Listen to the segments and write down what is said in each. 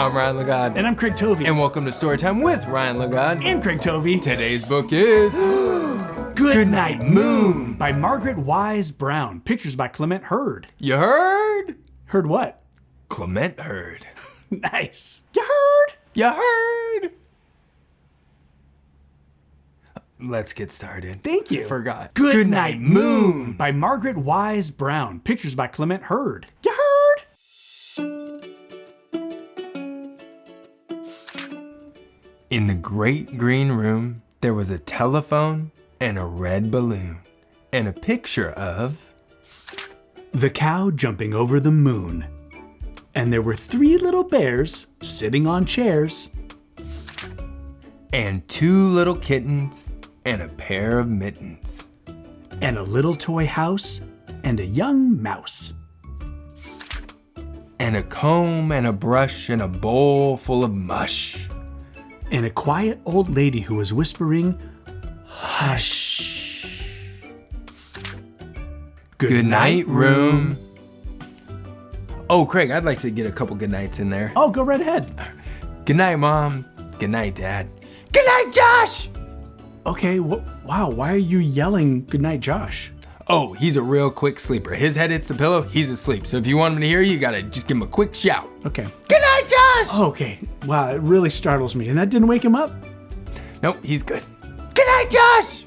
I'm Ryan Lagod. And I'm Craig Tovey. And welcome to Storytime with Ryan Lagod. And Craig Tovey. Today's book is Goodnight Moon by Margaret Wise Brown. Pictures by Clement Hurd. You heard? Heard what? Clement Hurd. Nice. You heard? You heard? Let's get started. Thank you. Forgot. Goodnight Moon by Margaret Wise Brown. Pictures by Clement Hurd. You heard? In the great green room, there was a telephone and a red balloon and a picture of the cow jumping over the moon. And there were 3 little bears sitting on chairs. and 2 little kittens and a pair of mittens. And a little toy house and a young mouse. And a comb and a brush and a bowl full of mush. And a quiet old lady who was whispering, "Hush." Good night, room. Oh, Craig, I'd like to get a couple good nights in there. Oh, go right ahead. Good night, Mom. Good night, Dad. Good night, Josh! Okay, wow, why are you yelling good night, Josh? Oh, he's a real quick sleeper. His head hits the pillow, he's asleep. So if you want him to hear you, gotta just give him a quick shout. Okay. Good night, Josh! Okay, wow, it really startles me. And that didn't wake him up? Nope, he's good. Good night, Josh!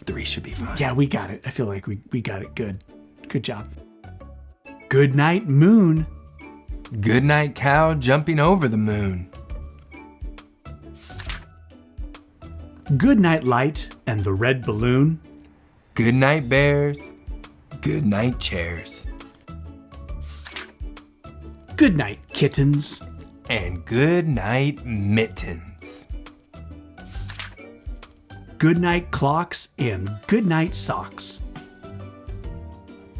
3 should be fine. Yeah, we got it. I feel like we got it good. Good job. Good night, moon. Good night, cow jumping over the moon. Good night, light and the red balloon. Good night, bears. Good night, chairs. Good night, kittens. And good night, mittens. Good night, clocks and good night, socks.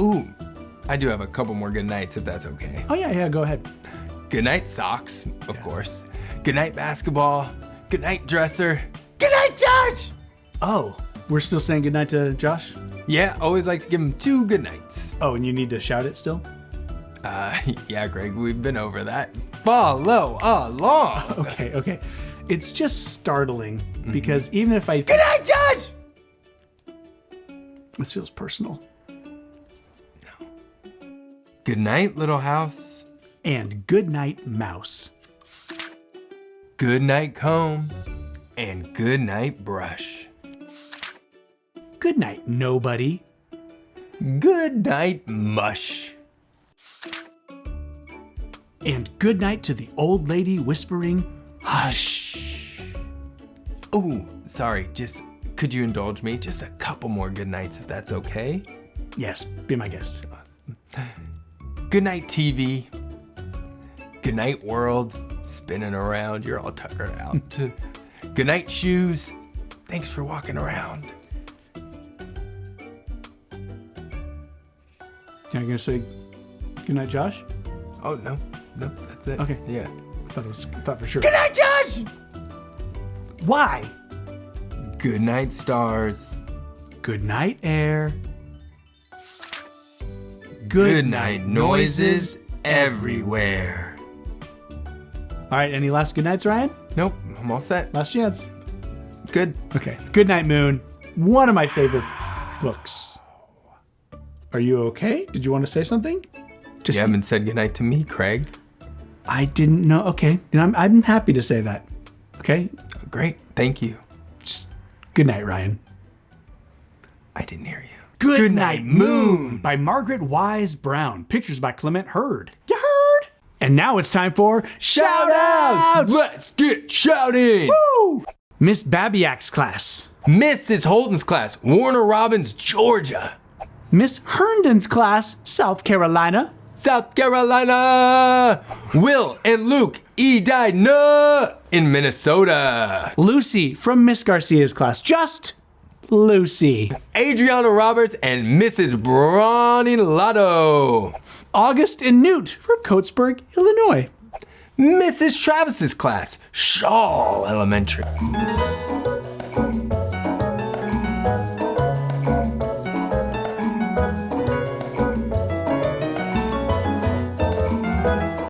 Ooh, I do have a couple more good nights if that's okay. Oh, yeah, go ahead. Good night, socks, of course. Good night, basketball. Good night, dresser. Good night, Josh! Oh, we're still saying good night to Josh? Yeah, always like to give him 2 good nights. Oh, and you need to shout it still? Yeah, Greg, we've been over that. Follow along. Okay. It's just startling because even if I... Good night, Josh! It feels personal. Good night, little house. And good night, mouse. Good night, comb. And good night, brush. Good night, nobody. Good night, mush. And good night to the old lady whispering, "Hush." Ooh, sorry, could you indulge me? Just a couple more good nights if that's okay? Yes, be my guest. Good night, TV. Good night, world. Spinning around, you're all tuckered out. Good night, shoes. Thanks for walking around. Are you gonna say good night, Josh? Oh, no, that's it. Okay. Yeah. I thought for sure. Good night, Josh! Why? Good night, stars. Good night, air. Good night, noises everywhere. All right, any last good nights, Ryan? Nope, I'm all set. Last chance. Good. Okay. Good Night, Moon. One of my favorite books. Are you okay? Did you want to say something? You haven't said goodnight to me, Craig. I didn't know. Okay. I'm happy to say that. Okay. Great, thank you. Just good night, Ryan. I didn't hear you. Good Night, Moon by Margaret Wise Brown. Pictures by Clement Hurd. You heard? And now it's time for shout-outs. Let's get shouting! Woo! Miss Babiak's class. Mrs. Holden's class, Warner Robins, Georgia. Miss Herndon's class, South Carolina. South Carolina. Will and Luke, Edina in Minnesota. Lucy from Miss Garcia's class, just Lucy. Adriana Roberts and Mrs. Bronnie Lotto. August and Newt from Coatesburg, Illinois. Mrs. Travis's class, Shaw Elementary.